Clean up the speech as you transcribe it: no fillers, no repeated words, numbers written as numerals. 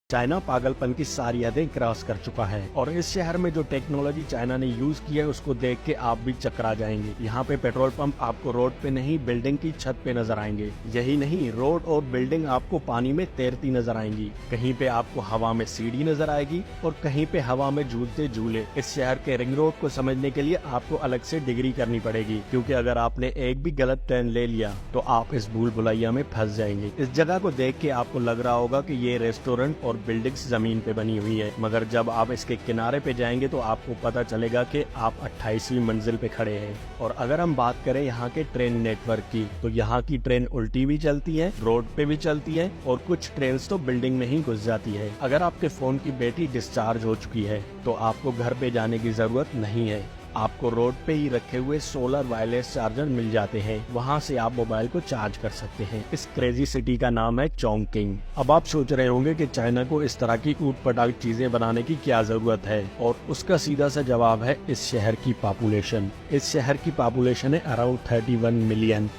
China पागलपन की सारी हदें क्रॉस कर चुका है और इस शहर में जो टेक्नोलॉजी चाइना ने यूज की है उसको देख के आप भी चकरा जाएंगे। यहाँ पे पेट्रोल पंप आपको रोड पे नहीं बिल्डिंग की छत पे नजर आएंगे। यही नहीं, रोड और बिल्डिंग आपको पानी में तैरती नजर आएंगी। कहीं पे आपको हवा में सीढ़ी नजर आएगी और कहीं पे हवा में झूलते झूले। इस शहर के रिंग रोड को समझने के लिए आपको अलग से डिग्री करनी पड़ेगी, क्योंकि अगर आपने एक भी गलत टर्न ले लिया तो आप इस भूल भुलैया में फंस जाएंगे। इस जगह को देख के आपको लग रहा होगा कि ये रेस्टोरेंट और बिल्डिंग्स जमीन पे बनी हुई है, मगर जब आप इसके किनारे पे जाएंगे तो आपको पता चलेगा कि आप 28वीं मंजिल पे खड़े हैं। और अगर हम बात करें यहाँ के ट्रेन नेटवर्क की, तो यहाँ की ट्रेन उल्टी भी चलती है, रोड पे भी चलती है और कुछ ट्रेन तो बिल्डिंग में ही घुस जाती है। अगर आपके फोन की बैटरी डिस्चार्ज हो चुकी है तो आपको घर पे जाने की जरूरत नहीं है। आपको रोड पे ही रखे हुए सोलर वायरलेस चार्जर मिल जाते हैं, वहाँ से आप मोबाइल को चार्ज कर सकते हैं। इस क्रेजी सिटी का नाम है चोंगकिंग। अब आप सोच रहे होंगे कि चाइना को इस तरह की ऊट पटांग चीजें बनाने की क्या जरूरत है, और उसका सीधा सा जवाब है इस शहर की पॉपुलेशन। इस शहर की पॉपुलेशन है अराउंड 31 मिलियन।